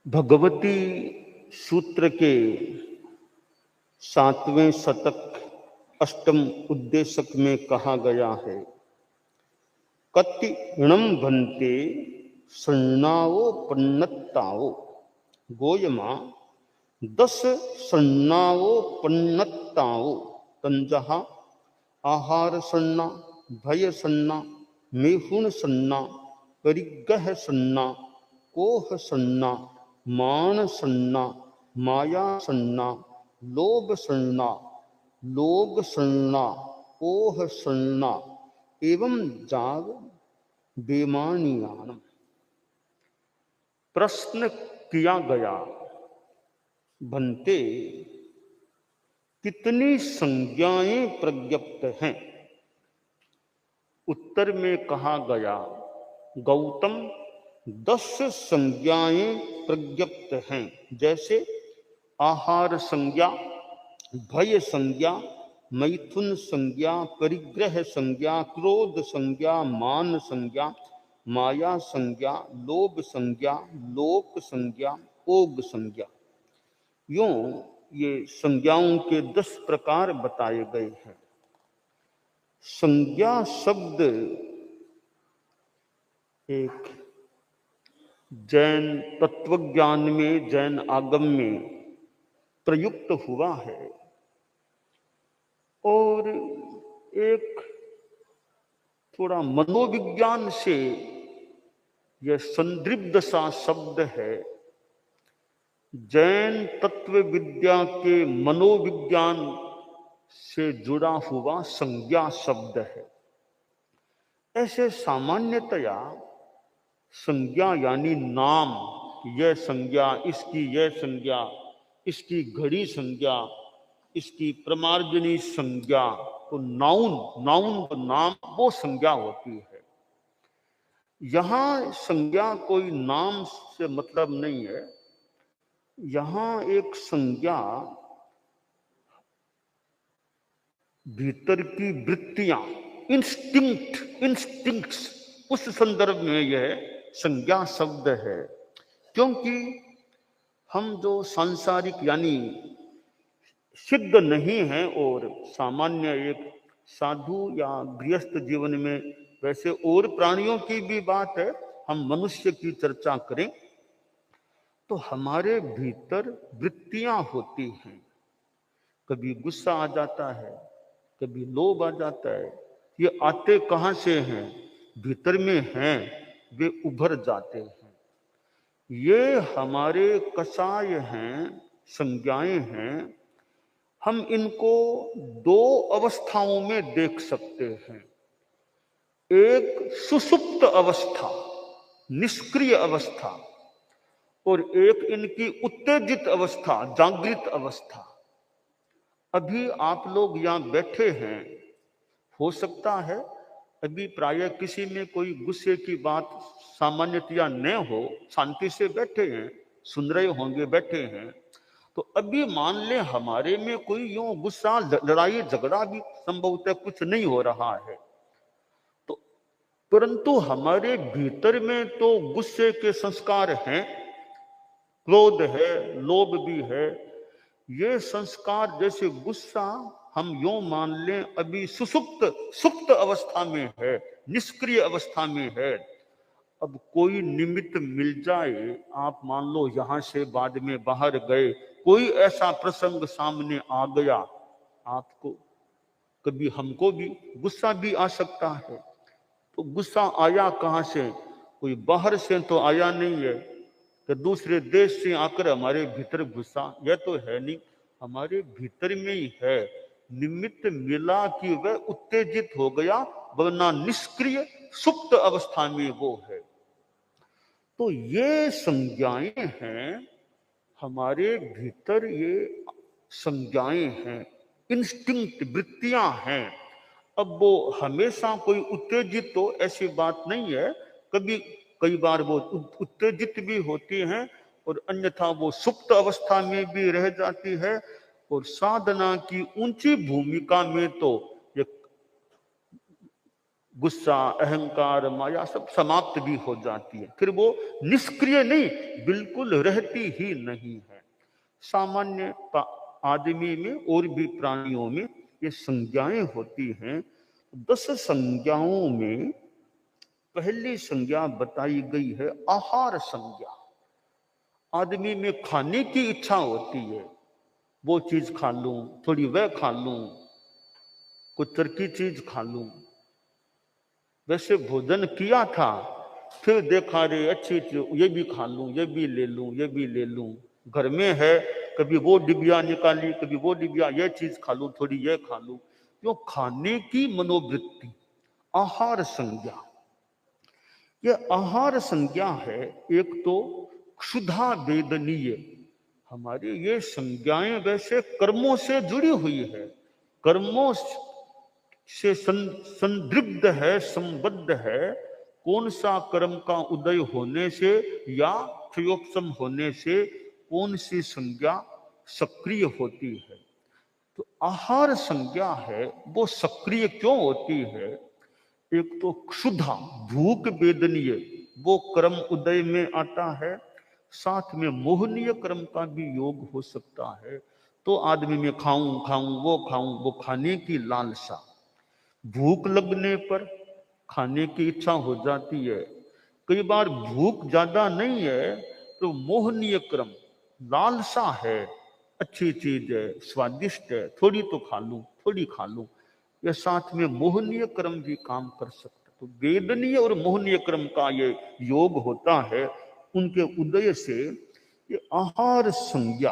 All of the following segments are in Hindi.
भगवती सूत्र के 7वें शतक अष्टम उद्देशक में कहा गया है, कति णम भन्ते सन्नावो पन्नत्तावो गोयमा 10 सन्नावो पन्नत्तावो तंजहा आहार सन्ना भय सन्ना मेहुण सन्ना परिग्रह सन्ना कोह सन्ना मान सन्ना माया सन्ना लोभ सन्ना लोग सन्ना ओह सन्ना एवं जाग बेमानियान। प्रश्न किया गया, भन्ते कितनी संज्ञाएं प्रज्ञप्त हैं? उत्तर में कहा गया, गौतम 10 संज्ञाएं प्रज्ञप्त हैं, जैसे आहार संज्ञा, भय संज्ञा, मैथुन संज्ञा, परिग्रह संज्ञा, क्रोध संज्ञा, मान संज्ञा, माया संज्ञा, लोभ संज्ञा, लोक संज्ञा, ओग संज्ञा। यूं ये संज्ञाओं के 10 प्रकार बताए गए हैं। संज्ञा शब्द एक जैन तत्वज्ञान में, जैन आगम में प्रयुक्त हुआ है और एक थोड़ा मनोविज्ञान से यह संदृप्त सा शब्द है। जैन तत्व विद्या के मनोविज्ञान से जुड़ा हुआ संज्ञा शब्द है। ऐसे सामान्यतया संज्ञा यानी नाम, यह संज्ञा, इसकी यह संज्ञा, इसकी घड़ी संज्ञा, इसकी प्रमार्जनी संज्ञा, तो नाउन नाम वो संज्ञा होती है। यहां संज्ञा कोई नाम से मतलब नहीं है। यहां एक संज्ञा भीतर की वृत्तियां, इंस्टिंक्ट्स, उस संदर्भ में यह संज्ञा शब्द है। क्योंकि हम जो सांसारिक यानी सिद्ध नहीं है और सामान्य एक साधु या गृहस्थ जीवन में, वैसे और प्राणियों की भी बात है, हम मनुष्य की चर्चा करें तो हमारे भीतर वृत्तियां होती हैं। कभी गुस्सा आ जाता है, कभी लोभ आ जाता है। ये आते कहां से हैं? भीतर में हैं, वे उभर जाते हैं। ये हमारे कषाय हैं, संज्ञाएं हैं। हम इनको 2 अवस्थाओं में देख सकते हैं। एक सुषुप्त अवस्था, निष्क्रिय अवस्था, और एक इनकी उत्तेजित अवस्था, जागृत अवस्था। अभी आप लोग यहां बैठे हैं, हो सकता है अभी प्रायः किसी में कोई गुस्से की बात सामान्यतया न हो, शांति से बैठे हैं, सुन रहे होंगे, बैठे हैं। तो अभी मान ले हमारे में कोई यूं गुस्सा, लड़ाई झगड़ा भी संभवतः कुछ नहीं हो रहा है, तो परंतु हमारे भीतर में तो गुस्से के संस्कार हैं, क्रोध है, लोभ भी है। ये संस्कार जैसे गुस्सा हम यूं मान लें अभी सुप्त अवस्था में है, निष्क्रिय अवस्था में है। अब कोई निमित्त मिल जाए, आप मान लो यहां से बाद में बाहर गए, कोई ऐसा प्रसंग सामने आ गया आपको, कभी हमको भी गुस्सा भी आ सकता है। तो गुस्सा आया कहां से? कोई बाहर से तो आया नहीं है कि दूसरे देश से आकर हमारे भीतर गुस्सा, यह तो है नहीं, हमारे भीतर में ही है। निमित्त मिला कि वह उत्तेजित हो गया, वरना निष्क्रिय सुप्त अवस्था में वो है। तो ये संज्ञाएं हैं हमारे भीतर, ये संज्ञाएं हैं, इंस्टिंक्ट, वृत्तियां हैं। अब वो हमेशा कोई उत्तेजित तो ऐसी बात नहीं है, कभी कई बार वो उत्तेजित भी होती हैं और अन्यथा वो सुप्त अवस्था में भी रह जाती है। और साधना की ऊंची भूमिका में तो ये गुस्सा, अहंकार, माया सब समाप्त भी हो जाती है। फिर वो निष्क्रिय नहीं, बिल्कुल रहती ही नहीं है। सामान्य आदमी में और भी प्राणियों में ये संज्ञाएं होती हैं। 10 संज्ञाओं में पहली संज्ञा बताई गई है आहार संज्ञा। आदमी में खाने की इच्छा होती है, वो चीज खा लूं, थोड़ी वह खा लूं, कुछ तरकी चीज खा लूं। वैसे भोजन किया था, फिर देखा रे अच्छी ये भी खा लूं, ये भी ले लूं, ये भी ले लूं। घर में है, कभी वो डिबिया निकाली, कभी वो डिबिया, ये चीज खा लूं, थोड़ी ये खा लूं। जो खाने की मनोवृत्ति, आहार संज्ञा। ये आहार संज्ञा है। एक तो क्षुधा वेदनीय, हमारी ये संज्ञाएं वैसे कर्मों से जुड़ी हुई है, कर्मों से संदिग्ध है, संबद्ध है। कौन सा कर्म का उदय होने से या प्रयोगक्षम होने से कौन सी संज्ञा सक्रिय होती है। तो आहार संज्ञा है, वो सक्रिय क्यों होती है। एक तो क्षुधा, भूख वेदनीय, वो कर्म उदय में आता है। साथ में मोहनीय कर्म का भी योग हो सकता है। तो आदमी में खाऊं खाऊं, वो खाने की लालसा, भूख लगने पर खाने की इच्छा हो जाती है। कई बार भूख ज्यादा नहीं है तो मोहनीय क्रम, लालसा है, अच्छी चीज है, स्वादिष्ट है, थोड़ी तो खा लूं, थोड़ी खा लूं। ये साथ में मोहनीय क्रम भी काम कर सकता है। तो वेदनीय और मोहनीय क्रम का ये योग होता है, उनके उदय से ये आहार संज्ञा।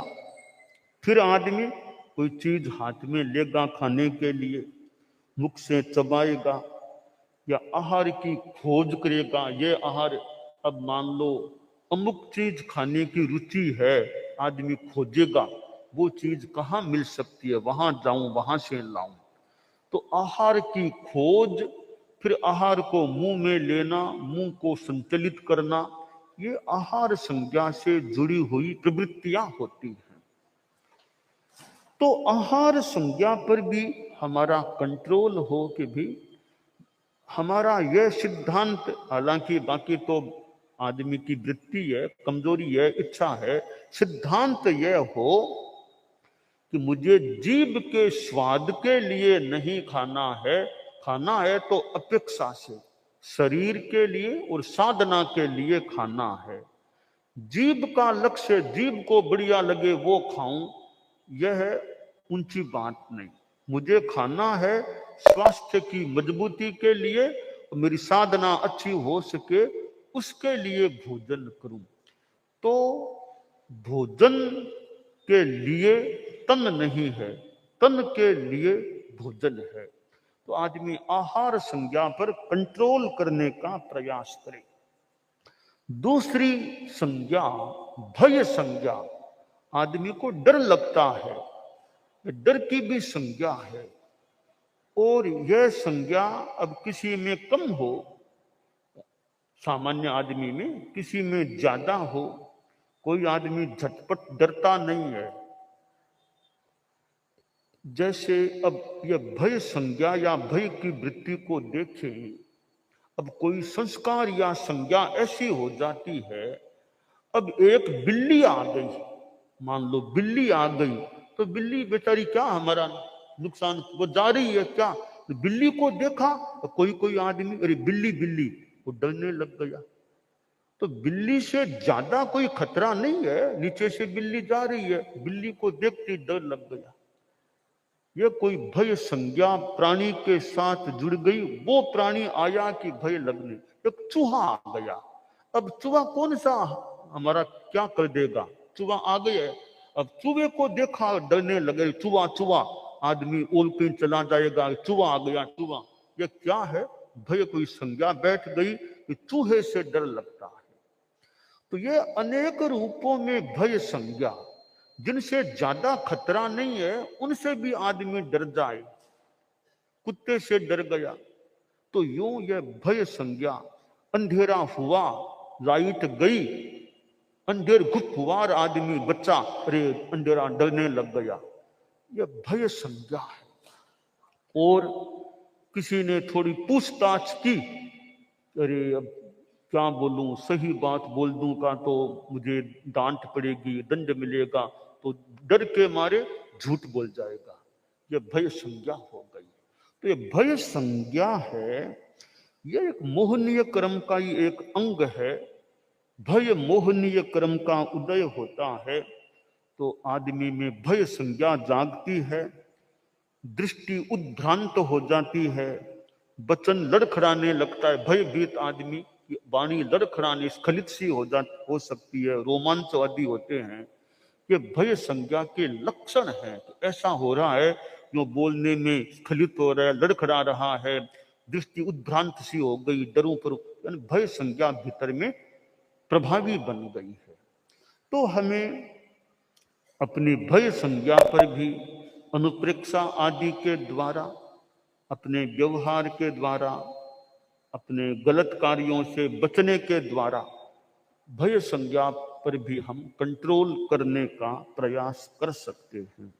फिर आदमी कोई चीज हाथ में लेगा खाने के लिए, मुख से चबाएगा या आहार की खोज करेगा। ये आहार, अब मान लो अमुक चीज खाने की रुचि है, आदमी खोजेगा वो चीज कहाँ मिल सकती है, वहां जाऊं, वहां से लाऊं। तो आहार की खोज, फिर आहार को मुंह में लेना, मुंह को संचलित करना, ये आहार संज्ञा से जुड़ी हुई प्रवृत्तियां होती हैं। तो आहार संज्ञा पर भी हमारा कंट्रोल हो कि भी हमारा यह सिद्धांत, हालांकि बाकी तो आदमी की वृत्ति है, कमजोरी है, इच्छा है, सिद्धांत यह हो कि मुझे जीभ के स्वाद के लिए नहीं खाना है, खाना है तो अपेक्षा से, शरीर के लिए और साधना के लिए खाना है। जीभ का लक्ष्य, जीभ को बढ़िया लगे वो खाऊं, यह ऊंची बात नहीं। मुझे खाना है स्वास्थ्य की मजबूती के लिए, मेरी साधना अच्छी हो सके, उसके लिए भोजन करूं। तो भोजन के लिए तन नहीं है, तन के लिए भोजन है। तो आदमी आहार संज्ञा पर कंट्रोल करने का प्रयास करे। दूसरी संज्ञा भय संज्ञा। आदमी को डर लगता है, डर की भी संज्ञा है। और यह संज्ञा अब किसी में कम हो, सामान्य आदमी में, किसी में ज्यादा हो। कोई आदमी झटपट डरता नहीं है। जैसे अब यह भय संज्ञा या भय की वृत्ति को देखें, अब कोई संस्कार या संज्ञा ऐसी हो जाती है, अब एक बिल्ली आ गई, मान लो बिल्ली आ गई, तो बिल्ली बेचारी क्या हमारा नुकसान, वो जा रही है क्या, तो बिल्ली को देखा तो कोई आदमी अरे बिल्ली बिल्ली, वो डरने लग गया। तो बिल्ली से ज्यादा कोई खतरा नहीं है, नीचे से बिल्ली जा रही है, बिल्ली को देखते डर लग गया। ये कोई भय संज्ञा प्राणी के साथ जुड़ गई। वो प्राणी आया कि भय लगने, एक चूहा आ गया। अब चूहा कौन सा हमारा क्या कर देगा, चूहा आ गया। अब चूहे को देखा डरने लगे, चूहा चूहा, आदमी ओल के चला जाएगा, चूहा आ गया चूहा। ये क्या है, भय कोई संज्ञा बैठ गई कि चूहे से डर लगता है। तो ये अनेक रूपों में भय संज्ञा, जिनसे ज्यादा खतरा नहीं है उनसे भी आदमी डर जाए। कुत्ते से डर गया तो यूं यह भय संज्ञा। अंधेरा हुआ, लाइट गई, अंधेर घुप हुआ, आदमी बच्चा अरे अंधेरा, डरने लग गया, यह भय संज्ञा है। और किसी ने थोड़ी पूछताछ की, अरे अब क्या बोलूं, सही बात बोल दूंगा तो मुझे डांट पड़ेगी, दंड मिलेगा, तो डर के मारे झूठ बोल जाएगा। ये भय संज्ञा हो गई। तो ये भय संज्ञा है, ये एक मोहनीय कर्म का ही एक अंग है। भय मोहनीय कर्म का उदय होता है तो आदमी में भय संज्ञा जागती है, दृष्टि उद्भ्रांत हो जाती है, वचन लड़खड़ाने लगता है। भयभीत आदमी की वाणी लड़खड़ाने, स्खलित सी हो सकती है, रोमांचवादी होते हैं। ये भय संज्ञा के लक्षण हैं। तो ऐसा हो रहा है, जो बोलने में स्खलित हो रहा है, लड़खड़ा रहा है, दृष्टि उद्भ्रांत सी हो गई, डरों पर, यानी भय संज्ञा भीतर में प्रभावी बन गई है। तो हमें अपनी भय संज्ञा पर भी अनुप्रेक्षा आदि के द्वारा, अपने व्यवहार के द्वारा, अपने गलत कार्यों से बचने के द्वारा भय संज्ञा पर भी हम कंट्रोल करने का प्रयास कर सकते हैं।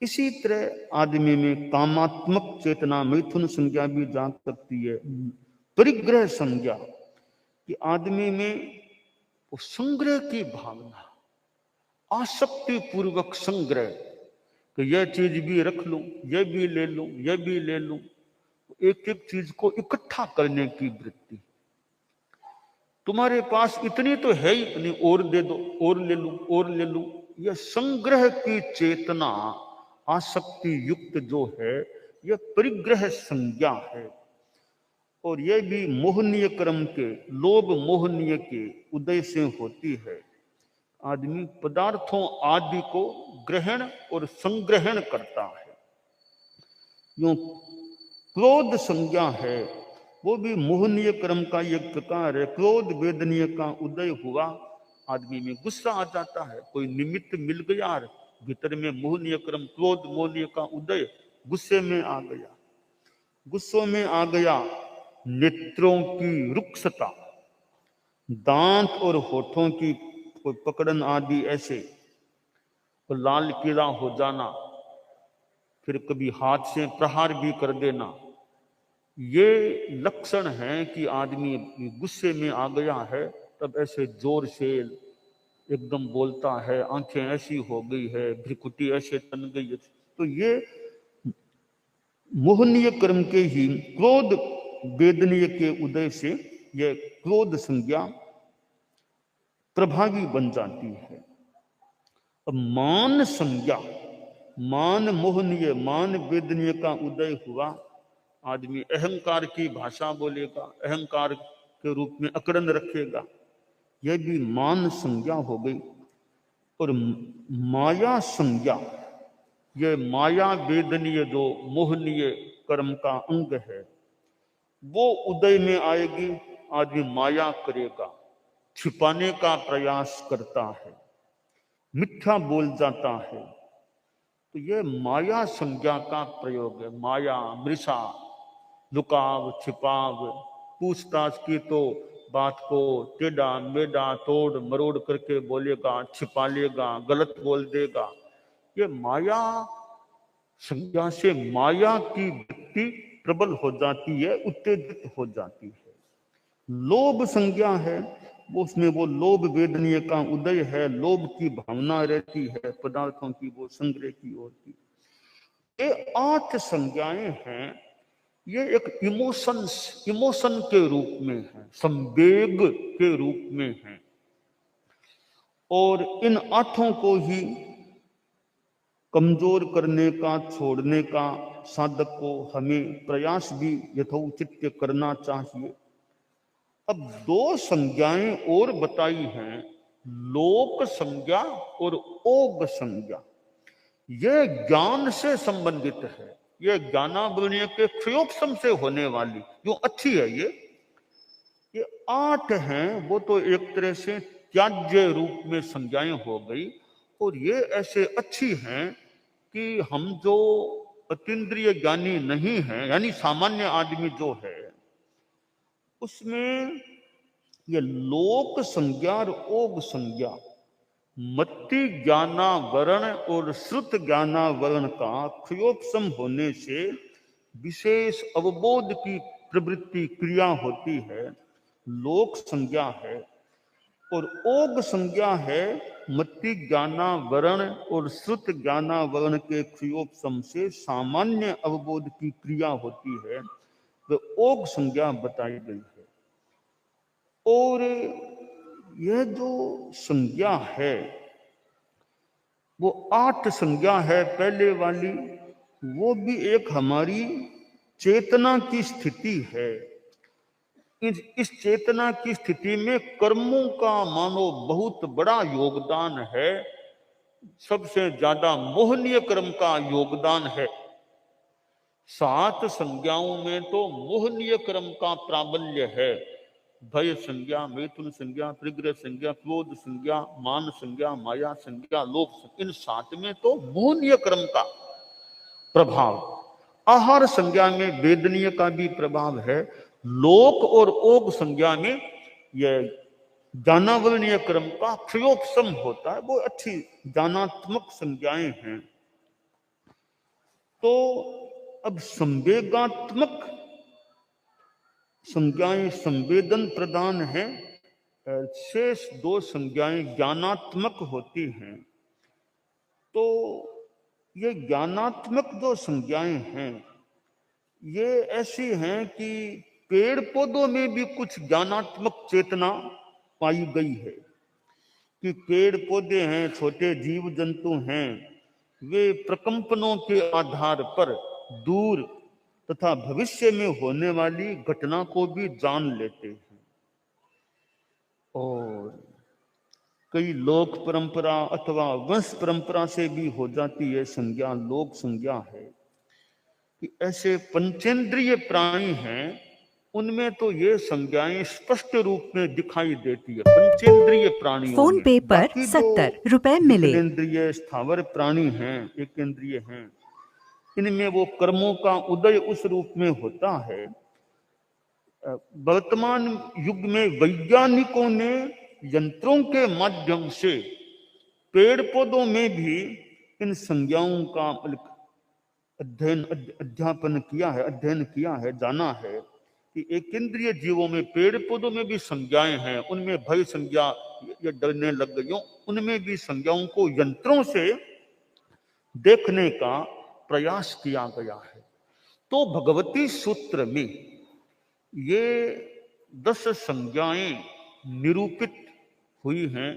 इसी तरह आदमी में कामात्मक चेतना, मैथुन संज्ञा भी जाग सकती है। परिग्रह संज्ञा कि आदमी में संग्रह की भावना, आसक्ति पूर्वक संग्रह, कि यह चीज भी रख लूं, यह भी ले लूं, यह भी ले लूं, एक एक चीज को इकट्ठा करने की वृत्ति। तुम्हारे पास इतनी तो है ही, इतनी और दे दो, और ले लूं, और ले लूं। यह संग्रह की चेतना, आसक्ति युक्त जो है, यह परिग्रह संज्ञा है। और यह भी मोहनीय कर्म के, लोभ मोहनीय के उदय से होती है। आदमी पदार्थों आदि को ग्रहण और संग्रहण करता है। यूं क्रोध संज्ञा है, वो भी मोहनीय कर्म का एक प्रकार है। क्रोध वेदनीय का उदय हुआ, आदमी में गुस्सा आ जाता है, कोई निमित्त मिल गया, भीतर में मोहनीय कर्म, क्रोध मोहनीय का उदय, गुस्से में आ गया। गुस्सों में आ गया, नेत्रों की रुक्षता, दांत और होठों की कोई पकड़न आदि, ऐसे तो लाल पीला हो जाना, फिर कभी हाथ से प्रहार भी कर देना, ये लक्षण है कि आदमी गुस्से में आ गया है। तब ऐसे जोर से एकदम बोलता है, आंखें ऐसी हो गई है, भ्रिकुटी ऐसे तन गई है। तो ये मोहनीय कर्म के ही क्रोध वेदनीय के उदय से यह क्रोध संज्ञा प्रभावी बन जाती है। अब मान संज्ञा, मान मोहनीय, मान वेदनीय का उदय हुआ, आदमी अहंकार की भाषा बोलेगा, अहंकार के रूप में अकड़न रखेगा, यह भी मान संज्ञा हो गई। और माया संज्ञा, यह माया वेदनीय जो मोहनीय कर्म का अंग है, वो उदय में आएगी। आदमी माया करेगा, छिपाने का प्रयास करता है, मिथ्या बोल जाता है। तो यह माया संज्ञा का प्रयोग है। माया, मृषा, लुकाव छिपाव, पूछताछ की तो बात को टेढ़ा मेढ़ा तोड़ मरोड़ करके बोलेगा, छिपा लेगा, गलत बोल देगा। ये माया संज्ञा से माया की वृत्ति प्रबल हो जाती है, उत्तेजित हो जाती है। लोभ संज्ञा है, वो उसमें वो लोभ वेदनीय का उदय है, लोभ की भावना रहती है पदार्थों की, वो संग्रह की ओर की। ये 8 संज्ञाएं हैं। ये एक इमोशन के रूप में है, संवेग के रूप में है। और इन 8 को ही कमजोर करने का, छोड़ने का साधक को हमें प्रयास भी यथोचित करना चाहिए। अब 2 संज्ञाएं और बताई हैं, लोक संज्ञा और ओग संज्ञा। यह ज्ञान से संबंधित है, यह ज्ञानावरणीय के क्षयोपम से होने वाली जो अच्छी है। ये 8 हैं, वो तो एक तरह से त्याज्य रूप में संज्ञाएं हो गई। और ये ऐसे अच्छी हैं कि हम जो अतीन्द्रिय ज्ञानी नहीं हैं, यानी सामान्य आदमी जो है, उसमें ये लोक संज्ञा और ओग संज्ञा, मत्ति ज्ञानावरण और श्रुत ज्ञानावरण का क्षयोपम होने से विशेष अवबोध की प्रवृत्ति क्रिया होती है, लोक संज्ञा है। और ओग संज्ञा है मति ज्ञानावरण और श्रुत ज्ञानावरण के क्षयोपम से सामान्य अवबोध की क्रिया होती है, तो ओग संज्ञा बताई गई है। और यह जो संज्ञा है वो 8 संज्ञा है पहले वाली, वो भी एक हमारी चेतना की स्थिति है। इस चेतना की स्थिति में कर्मों का मानो बहुत बड़ा योगदान है। सबसे ज्यादा मोहनीय कर्म का योगदान है। 7 संज्ञाओं में तो मोहनीय कर्म का प्राबल्य है। भय संज्ञा, मैथुन संज्ञा, त्रिग्रह संज्ञा, क्रोध संज्ञा, मान संज्ञा, माया संज्ञा, लोभ संज्ञा, इन 7 में तो मोहनीय कर्म का प्रभाव। आहार संज्ञा में वेदनीय का भी प्रभाव है। लोक और ओग संज्ञा में यह ज्ञानावरणीय कर्म का क्षयोपम होता है। वो अच्छी ज्ञानात्मक संज्ञाएं हैं। तो अब संवेगात्मक संज्ञाएं संवेदन प्रदान है, शेष 2 संज्ञाएं ज्ञानात्मक होती हैं। तो ये ज्ञानात्मक जो संज्ञाएं हैं ये ऐसी हैं कि पेड़ पौधों में भी कुछ ज्ञानात्मक चेतना पाई गई है कि पेड़ पौधे हैं, छोटे जीव जंतु हैं, वे प्रकंपनों के आधार पर दूर तथा भविष्य में होने वाली घटना को भी जान लेते हैं। और कई लोक परंपरा अथवा वंश परंपरा से भी हो जाती है संज्ञा, लोक संज्ञा है कि ऐसे पंचेंद्रिय प्राणी हैं, उनमें तो ये संज्ञाएं स्पष्ट रूप में दिखाई देती है पंचेंद्रिय प्राणियों में। फोन पे पर 70 रुपए मिले। इंद्रिय स्थावर प्राणी हैं, एक इंद्रिय हैं, इनमें वो कर्मों का उदय उस रूप में होता है। वर्तमान युग में वैज्ञानिकों ने यंत्रों के माध्यम से पेड़ पौधों में भी इन संज्ञाओं का अध्ययन किया है, जाना है कि एक इंद्रिय जीवों में, पेड़ पौधों में भी संज्ञाएं हैं। उनमें भय संज्ञा, ये डरने लग गई, उनमें भी संज्ञाओं को यंत्रों से देखने का प्रयास किया गया है। तो भगवती सूत्र में ये 10 संज्ञाएं निरूपित हुई हैं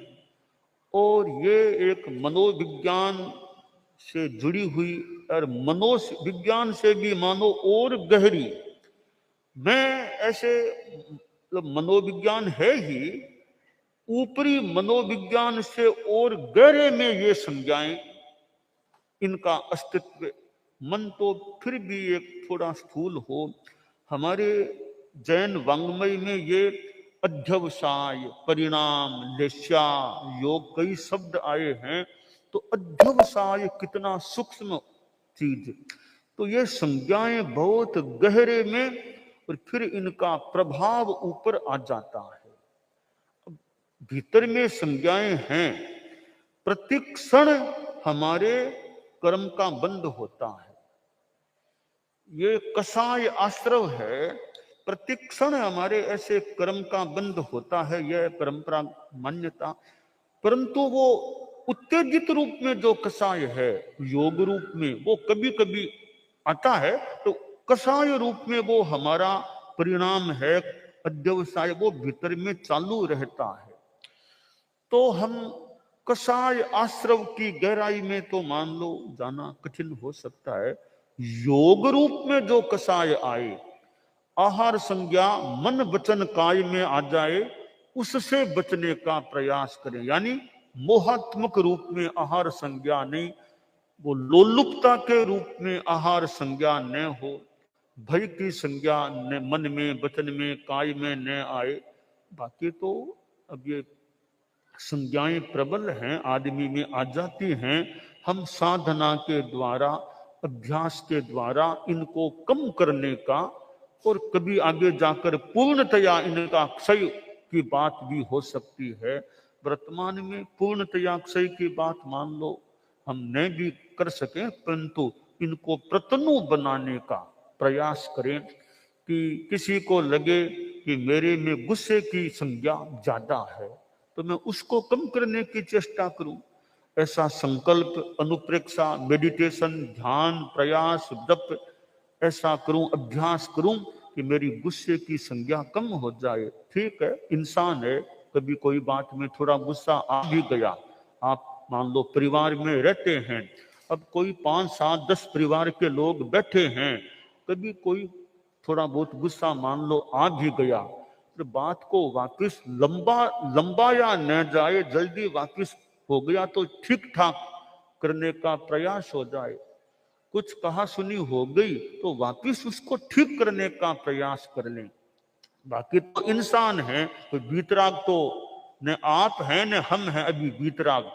और ये एक मनोविज्ञान से जुड़ी हुई और मनोविज्ञान से भी मानो और गहरी, मैं ऐसे मनोविज्ञान है ही, ऊपरी मनोविज्ञान से और गहरे में ये संज्ञाएं, इनका अस्तित्व। मन तो फिर भी एक थोड़ा स्थूल हो। हमारे जैन वांग्मय में ये अध्यवसाय, परिणाम, लेस्या, योग, कई शब्द आए हैं। तो अध्यवसाय कितना सूक्ष्म चीज। तो ये संज्ञाएं बहुत गहरे में, और फिर इनका प्रभाव ऊपर आ जाता है। भीतर में संज्ञाएं हैं, प्रतिक्षण हमारे कर्म का बंध होता है। ये कषाय आश्रव है, प्रतिक्षण हमारे ऐसे कर्म का बंध होता है, यह परंपरा मान्यता। परंतु वो उत्तेजित रूप में जो कषाय है, योग रूप में वो कभी कभी आता है, तो कषाय रूप में वो हमारा परिणाम है, अध्यवसाय, वो भीतर में चालू रहता है। तो हम कषाय आश्रव की गहराई में तो मान लो जाना कठिन हो सकता है। योग रूप में जो कषाय आए, आहार संज्ञा मन वचन काय में आ जाए, उससे बचने का प्रयास करें। यानी मोहात्मक रूप में आहार संज्ञा नहीं, वो लोलुपता के रूप में आहार संज्ञा न हो, भय की संज्ञा न मन में, वचन में, काय में न आए। बाकी तो अब ये संज्ञाएं प्रबल हैं, आदमी में आ जाती हैं। हम साधना के द्वारा, अभ्यास के द्वारा इनको कम करने का, और कभी आगे जाकर पूर्णतया इनका क्षय की बात भी हो सकती है। वर्तमान में पूर्णतया क्षय की बात मान लो हम नहीं भी कर सकें, परंतु इनको प्रतनु बनाने का प्रयास करें कि किसी को लगे कि मेरे में गुस्से की संज्ञा ज्यादा है तो मैं उसको कम करने की चेष्टा करूं। ऐसा संकल्प, अनुप्रेक्षा, मेडिटेशन, ध्यान, प्रयास, जप ऐसा करूं, अभ्यास करूं कि मेरी गुस्से की संज्ञा कम हो जाए। ठीक है, इंसान है, कभी कोई बात में थोड़ा गुस्सा आ भी गया। आप मान लो परिवार में रहते हैं, अब कोई 5, 7, 10 परिवार के लोग बैठे हैं, कभी कोई थोड़ा बहुत गुस्सा मान लो आ भी गया, तो बात को वापस लंबाया न जाए, जल्दी वापस हो गया तो ठीक ठाक करने का प्रयास हो जाए। कुछ कहा सुनी हो गई तो वापस उसको ठीक करने का प्रयास कर लें। बाकी तो इंसान है, कोई बीतराग तो न आप हैं न हम हैं अभी बीतराग।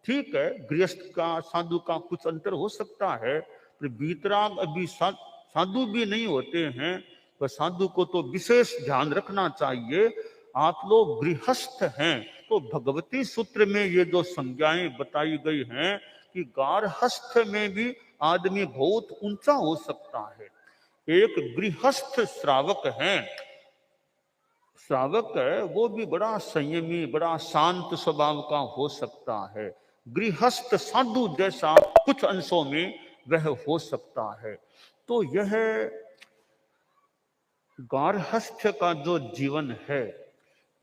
ठीक है, गृहस्थ का साधु का कुछ अंतर हो सकता है, पर बीतराग अभी साधु भी नहीं होते हैं, तो साधु को तो विशेष ध्यान रखना चाहिए। आप लोग गृहस्थ हैं तो भगवती सूत्र में ये जो संज्ञाएं बताई गई हैं कि गारहस्थ में भी आदमी बहुत ऊंचा हो सकता है। एक गृहस्थ श्रावक है, श्रावक है वो भी बड़ा संयमी, बड़ा शांत स्वभाव का हो सकता है। गृहस्थ साधु जैसा कुछ अंशों में वह हो सकता है। तो यह गारहस्थ का जो जीवन है,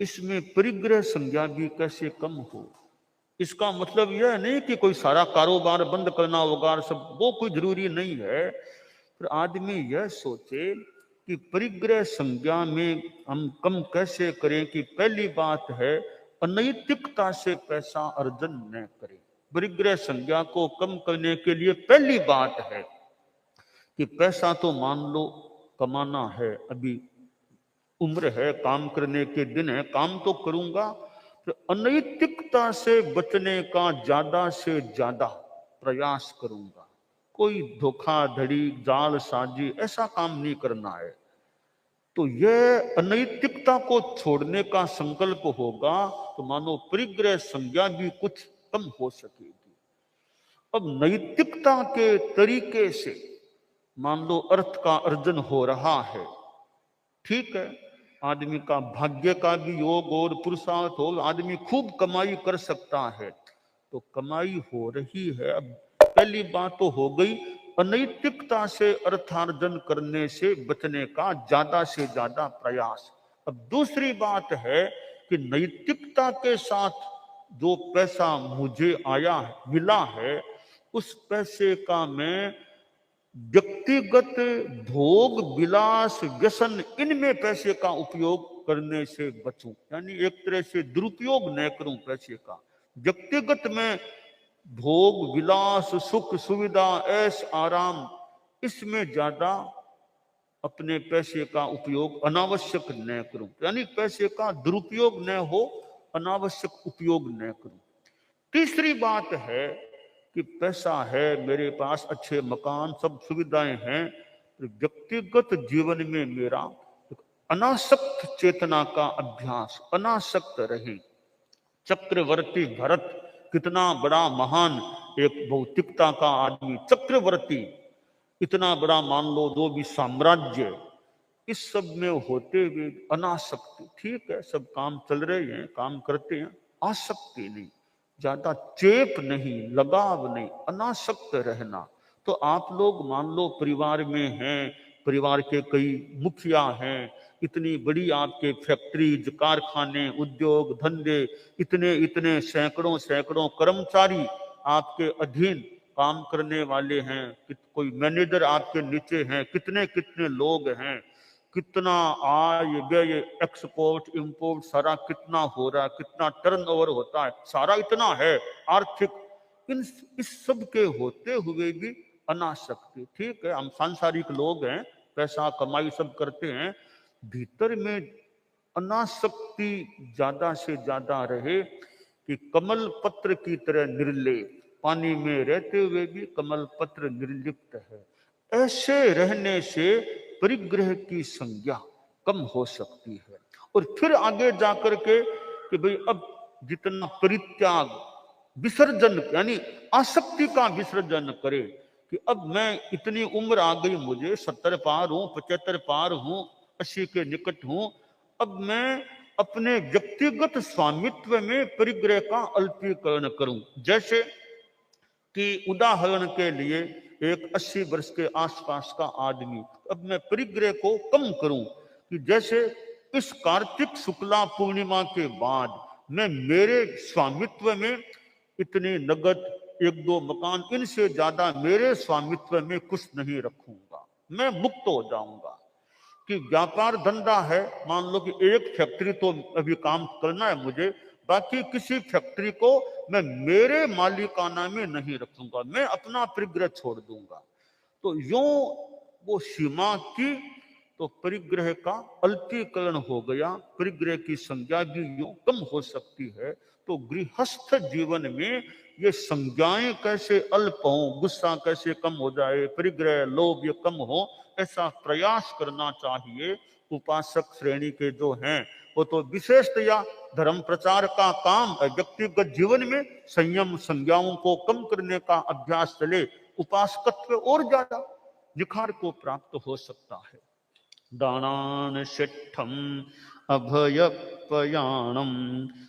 इसमें परिग्रह संज्ञा भी कैसे कम हो। इसका मतलब यह नहीं कि कोई सारा कारोबार बंद करना होगा, सब वो कोई जरूरी नहीं है। पर आदमी यह सोचे कि परिग्रह संज्ञा में हम कम कैसे करें कि पहली बात है अनैतिकता से पैसा अर्जन न करें। परिग्रह संज्ञा को कम करने के लिए पहली बात है कि पैसा तो मान लो कमाना है, अभी उम्र है, काम करने के दिन है, काम तो करूंगा, तो अनैतिकता से बचने का ज्यादा से ज्यादा प्रयास करूंगा। कोई धोखाधड़ी, जालसाजी ऐसा काम नहीं करना है। तो यह अनैतिकता को छोड़ने का संकल्प होगा तो मानो परिग्रह संज्ञा भी कुछ कम हो सकेगी। अब नैतिकता के तरीके से मान लो अर्थ का अर्जन हो रहा है, ठीक है, आदमी का भाग्य का भी योग और पुरुषार्थ हो, आदमी खूब कमाई कर सकता है, तो कमाई हो रही है। अब पहली बात तो हो गई अनैतिकता से अर्थार्जन करने से बचने का ज्यादा से ज्यादा प्रयास। अब दूसरी बात है कि नैतिकता के साथ जो पैसा मुझे आया मिला है, उस पैसे का मैं व्यक्तिगत भोग, विलास, व्यसन, इनमें पैसे का उपयोग करने से बचूं। यानी एक तरह से दुरुपयोग न करूं पैसे का। व्यक्तिगत में भोग, विलास, सुख, सुविधा, ऐश, आराम, इसमें ज्यादा अपने पैसे का उपयोग अनावश्यक न करूं। यानी पैसे का दुरुपयोग न हो, अनावश्यक उपयोग न करूं। तीसरी बात है कि पैसा है मेरे पास, अच्छे मकान, सब सुविधाएं हैं, तो व्यक्तिगत जीवन में मेरा अनासक्त चेतना का अभ्यास, अनासक्त रहे। चक्रवर्ती भरत कितना बड़ा महान एक भौतिकता का आदमी, चक्रवर्ती इतना बड़ा मान लो जो भी साम्राज्य, इस सब में होते हुए अनासक्ति। ठीक है, सब काम चल रहे हैं, काम करते हैं, आसक्ति नहीं, ज्यादा चेप नहीं, लगाव नहीं, अनासक्त रहना। तो आप लोग मान लो परिवार में हैं, परिवार के कई मुखिया हैं, इतनी बड़ी आपके फैक्ट्रीज, कारखाने, उद्योग धंधे, इतने इतने सैकड़ों सैकड़ों कर्मचारी आपके अधीन काम करने वाले हैं, कोई मैनेजर आपके नीचे हैं, कितने कितने लोग हैं, कितना आय व्यय, एक्सपोर्ट इंपोर्ट सारा कितना हो रहा है, कितना टर्नओवर होता है, सारा इतना है आर्थिक। इस सब के होते हुए भी अनासक्ति। ठीक है, हम सांसारिक लोग हैं, पैसा कमाई सब करते हैं, भीतर में अनासक्ति ज्यादा से ज्यादा रहे कि कमल पत्र की तरह निर्लेप, पानी में रहते हुए भी कमल पत्र निर्लिप्त है। ऐसे रहने से परिग्रह की संज्ञा कम हो सकती है। और फिर आगे जाकर के कि भाई अब जितना परित्याग, विसर्जन, यानी आसक्ति का विसर्जन करे, कि अब मैं इतनी उम्र आ गई, मुझे 70 पार हूं, 75 पार हूं, 80 के निकट हूं, अब मैं अपने व्यक्तिगत स्वामित्व में परिग्रह का अल्पीकरण करूं। जैसे कि उदाहरण के लिए एक 80 वर्ष के आसपास का आदमी, अब मैं परिग्रह को कम करूं कि जैसे इस कार्तिक शुक्ला पूर्णिमा के बाद मैं मेरे स्वामित्व में इतनी नगद, एक दो मकान, इनसे ज्यादा मेरे स्वामित्व में कुछ नहीं रखूंगा, मैं मुक्त हो जाऊंगा। कि व्यापार धंधा है, मान लो कि एक फैक्ट्री तो अभी काम करना है मुझे, बाकी किसी फैक्ट्री को मैं मेरे मालिकाना में नहीं रखूंगा, मैं अपना परिग्रह छोड़ दूंगा। तो यूं वो सीमा की, तो परिग्रह का अल्पीकरण हो गया, परिग्रह की संज्ञा भी यूं कम हो सकती है। तो गृहस्थ जीवन में ये संज्ञाएं कैसे अल्प हो, गुस्सा कैसे कम हो जाए, परिग्रह लोभ ये कम हो, ऐसा प्रयास करना चाहिए। उपासक श्रेणी के जो हैं वो तो विशेषतया धर्म प्रचार का काम है, व्यक्तिगत जीवन में संयम संज्ञाओं को कम करने का अभ्यास चले, उपासकत्व और ज्यादा निखार को प्राप्त हो सकता है। दानान शिष्ठम अभयपयाणम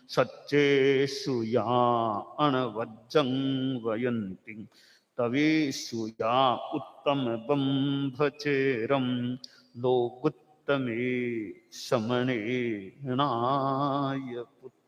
सच्चे सुया अणवज्जं वयन्ति तवे सुया उत्तम बंभचेरम लोगुत्तमे समणे नाय पुत्र।